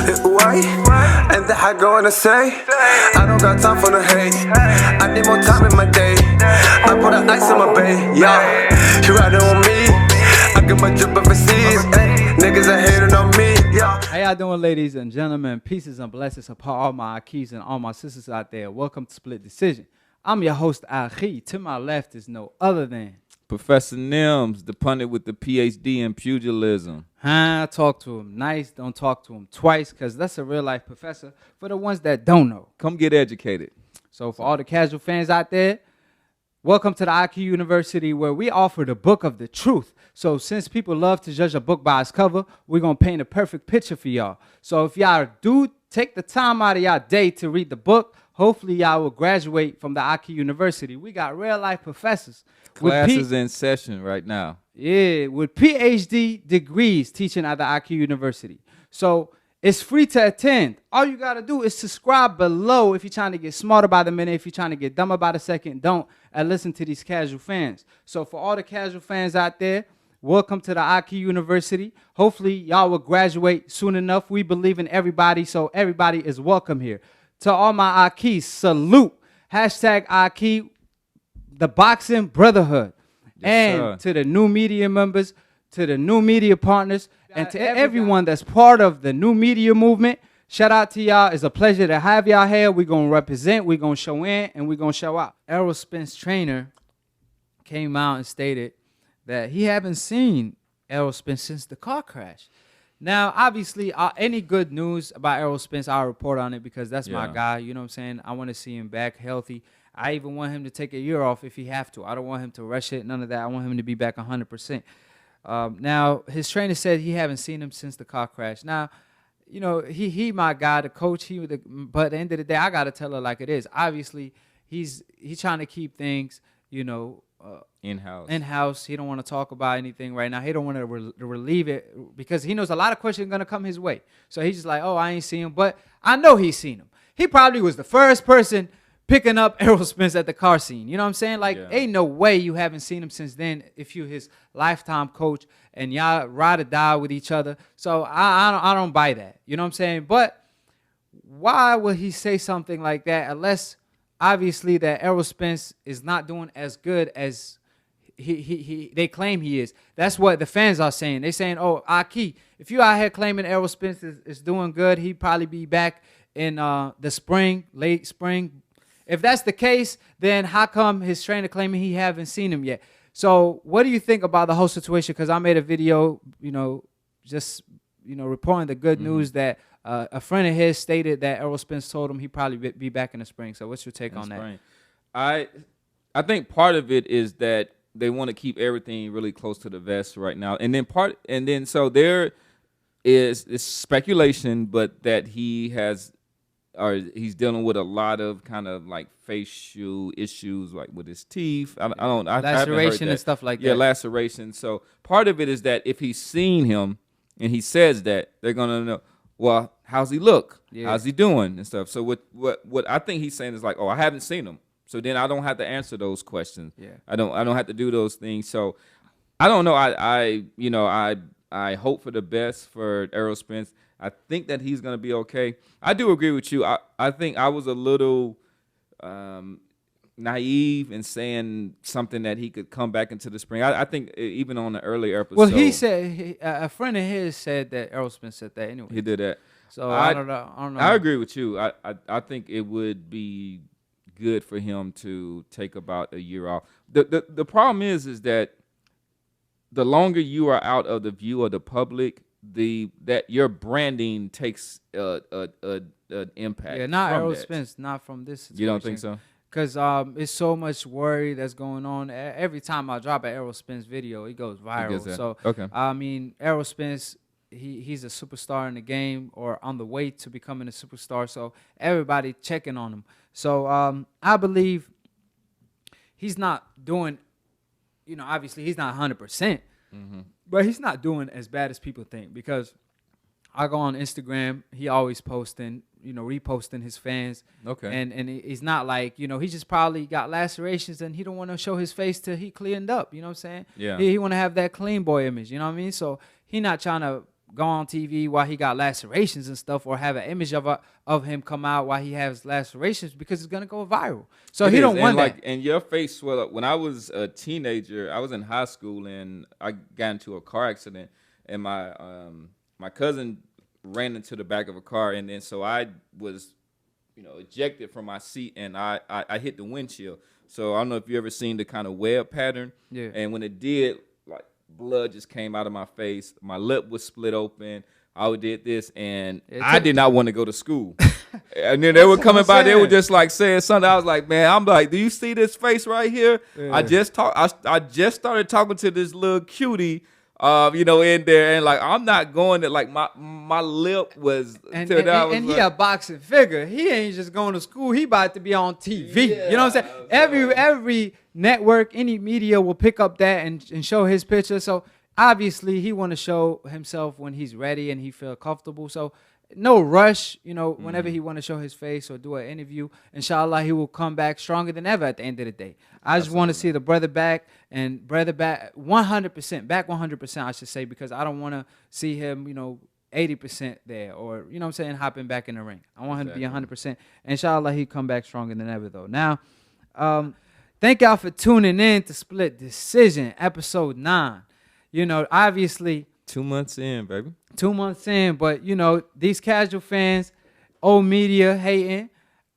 Why? And that I go on to say, I don't got time for the hate. I need more time in my day. I put an ice in my bay, yeah. You riding on me? I get my drip overseas. Niggas are hating on me, yeah. How y'all doing, ladies and gentlemen? Pieces and blessings upon all my AkHis and all my sisters out there. Welcome to Split Decision. I'm your host, AkHi. To my left is no other than Professor Nims, the pundit with the PhD in pugilism. Talk to him nice. Don't talk to him twice, because that's a real life professor for the ones that don't know. Come get educated. So for all the casual fans out there, welcome to the AkHi University, where we offer the book of the truth. So since people love to judge a book by its cover, we're going to paint a perfect picture for y'all. So if y'all do take the time out of y'all day to read the book, hopefully y'all will graduate from the AkHi University. We got real life professors. Classes in session right now. Yeah, with PhD degrees teaching at the AkHi University. So it's free to attend. All you got to do is subscribe below if you're trying to get smarter by the minute. If you're trying to get dumber by the second, don't. And listen to these casual fans. So for all the casual fans out there, welcome to the AkHi University. Hopefully y'all will graduate soon enough. We believe in everybody, so everybody is welcome here. To all my AkHis, salute. Hashtag AkHi, the boxing brotherhood. Yes, and sir. to the new media members, to the new media partners, and to everyone that's part of the new media movement, shout out to y'all. It's a pleasure to have y'all here. We're going to represent, we're going to show in, and we're going to show out. Errol Spence trainer came out and stated that he haven't seen Errol Spence since the car crash. Now, obviously, any good news about Errol Spence, I'll report on it, because that's my guy. You know what I'm saying? I want to see him back healthy. I even want him to take a year off if he have to. I don't want him to rush it, none of that. I want him to be back 100%. Now, his trainer said he haven't seen him since the car crash. Now, you know, he my guy, the coach. But at the end of the day, I got to tell her like it is. Obviously, he's trying to keep things, you know, in-house. He don't want to talk about anything right now. He don't want to relieve it, because he knows a lot of questions are going to come his way. So he's just like, oh, I ain't seen him. But I know he's seen him. He probably was the first person picking up Errol Spence at the car scene. You know what I'm saying? Like, ain't no way you haven't seen him since then if you his lifetime coach and y'all ride or die with each other. So I don't buy that. You know what I'm saying? But why would he say something like that unless obviously that Errol Spence is not doing as good as they claim he is? That's what the fans are saying. They're saying, oh, AkHi, if you out here claiming Errol Spence is doing good, he'd probably be back in the spring, late spring. If that's the case, then how come his trainer claiming he haven't seen him yet? So what do you think about the whole situation? Because I made a video, you know, just, you know, reporting the good news that a friend of his stated that Errol Spence told him he'd probably be back in the spring. So what's your take on that? I think part of it is that they want to keep everything really close to the vest right now. And then so there is speculation, but that he's dealing with a lot of kind of like facial issues, like with his teeth. I laceration and stuff like that. Yeah, laceration. So part of it is that if he's seen him and he says that, they're gonna know, well, how's he look? Yeah. How's he doing and stuff. So what I think he's saying is like, oh, I haven't seen him, so then I don't have to answer those questions. Yeah, I don't have to do those things. So I don't know. I hope for the best for Errol Spence. I think that he's going to be okay. I do agree with you. I think I was a little naive in saying something that he could come back into the spring. I think even on the earlier episode. Well, he said, a friend of his said that Errol Spence said that anyway. He did that. So I don't know. I agree with you. I think it would be good for him to take about a year off. The problem is that the longer you are out of the view of the public, that your branding takes an impact. Yeah, not Errol Spence, not from this situation. You don't think so? Because it's so much worry that's going on. Every time I drop an Errol Spence video, it goes viral. So okay. I mean, Errol Spence, he's a superstar in the game, or on the way to becoming a superstar. So everybody checking on him. So I believe he's not doing, you know, obviously he's not 100%. But he's not doing as bad as people think, because I go on Instagram, he always posting, you know, reposting his fans. Okay. And he's not like, you know, he just probably got lacerations and he don't want to show his face till he cleaned up, you know what I'm saying? Yeah. He want to have that clean boy image, you know what I mean? So he not trying to go on TV while he got lacerations and stuff, or have an image of him come out while he has lacerations, because it's gonna go viral. So he don't want that. And your face swell up. When I was a teenager, I was in high school and I got into a car accident, and my cousin ran into the back of a car, and then so I was, ejected from my seat, and I hit the windshield. So I don't know if you ever seen the kind of web pattern. Yeah. And when it did, like blood just came out of my face. My lip was split open. I did this, and I did not want to go to school. And then they were coming by. They were just like saying something. I was like, man, I'm like, do you see this face right here? Yeah. I just started talking to this little cutie. In there, and like I'm not going to, like my lip was and he a boxing figure. He ain't just going to school. He about to be on TV. Yeah, you know what I'm saying? Every network, any media will pick up that and show his picture. So obviously he want to show himself when he's ready and he feel comfortable. So no rush, whenever he want to show his face or do an interview, inshallah, he will come back stronger than ever at the end of the day. I just want to see the brother back 100%, back 100%, I should say, because I don't want to see him, 80% there, or, hopping back in the ring. I want him to be 100%. Inshallah, he come back stronger than ever, though. Now, thank y'all for tuning in to Split Decision, episode 9. Obviously, 2 months in, baby. 2 months in, but these casual fans, old media hating,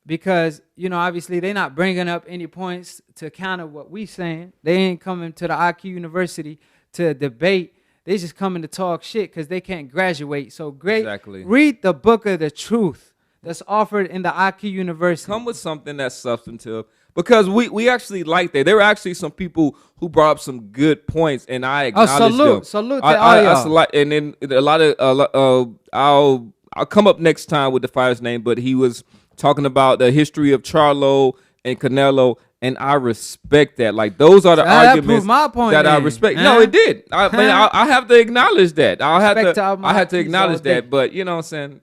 because obviously they're not bringing up any points to counter what we saying. They ain't coming to the AkHi University to debate. They just coming to talk shit because they can't graduate. So great. Exactly. Read the book of the truth that's offered in the AkHi University. Come with something that's substantive. Because we actually like that. There were actually some people who brought up some good points, and I acknowledge them. Salute to all y'all. And then a lot of I'll come up next time with the fighter's name, but he was talking about the history of Charlo and Canelo, and I respect that. Like, those are the arguments my point that I respect. No, it did. I have to acknowledge that. I have to acknowledge that. But you know what I'm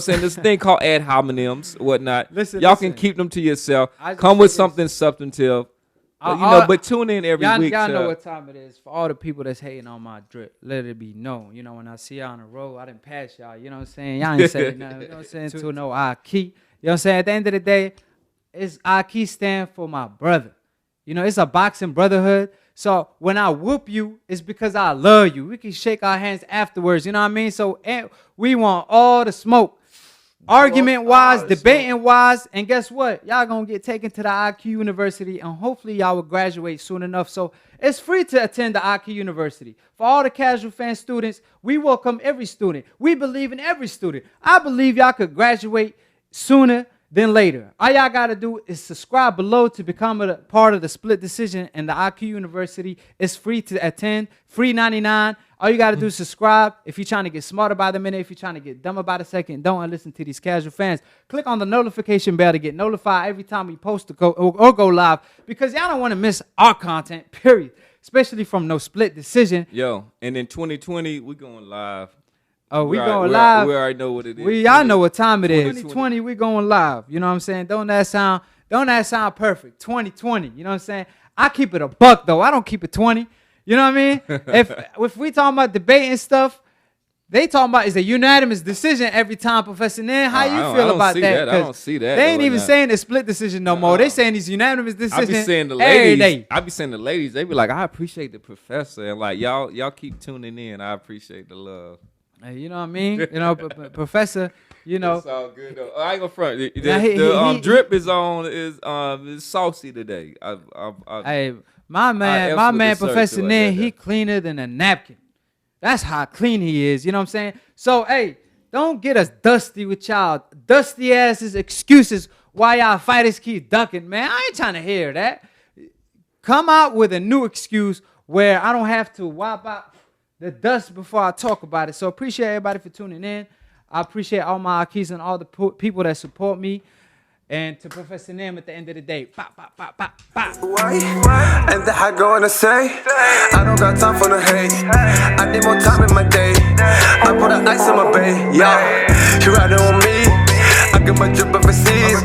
saying? This thing called ad hominems, whatnot. Y'all can keep them to yourself. Come with something substantive. But tune in every week. Y'all know what time it is. For all the people that's hating on my drip, let it be known. When I see y'all on the road, I didn't pass y'all. You know what I'm saying? Y'all ain't saying nothing. You know what I'm saying? To no AkHi. You know what I'm saying? At the end of the day, AkHi stand for my brother. It's a boxing brotherhood. So when I whoop you, it's because I love you. We can shake our hands afterwards. You know what I mean? So we want all the smoke. Argument-wise, debating-wise, and guess what? Y'all gonna get taken to the AkHi University, and hopefully y'all will graduate soon enough. So it's free to attend the AkHi University. For all the casual fan students, we welcome every student. We believe in every student. I believe y'all could graduate sooner than later. All y'all got to do is subscribe below to become a part of the Split Decision, and the AkHi University is free to attend, free 99. All you got to do is subscribe. If you're trying to get smarter by the minute, if you're trying to get dumber by the second, don't listen to these casual fans. Click on the notification bell to get notified every time we post or go live, because y'all don't want to miss our content, period, especially from No Split Decision. Yo, and in 2020, we going live. Oh, we going live. We already know what it is. Y'all know what time it is. 2020, we going live. You know what I'm saying? Don't that sound perfect? 2020. You know what I'm saying? I keep it a buck though. I don't keep it 20. You know what I mean? if we talking about debating stuff, they talking about is a unanimous decision every time, Professor Nan. How you feel about that? I don't see that. They ain't even saying it's split decision no more. They saying these unanimous decisions. I be saying the ladies. They be like, I appreciate the professor, and like y'all keep tuning in. I appreciate the love. You know what I mean? Professor, It's all good though. I ain't gonna front. The drip is saucy today. Hey, my man, Professor Nan, he cleaner than a napkin. That's how clean he is. You know what I'm saying? So, hey, don't get us dusty with y'all dusty asses excuses why y'all fighters keep ducking, man. I ain't trying to hear that. Come out with a new excuse where I don't have to wipe out the dust before I talk about it. So appreciate everybody for tuning in. I appreciate all my AkHis and all the people that support me. And to Professor Nam at the end of the day. Bop, bop, bop, bop, bop. And that I go on say, I don't got time for the hate. I need more time in my day. I put an ice in my bay. Yeah, you riding on me. I get my drip overseas.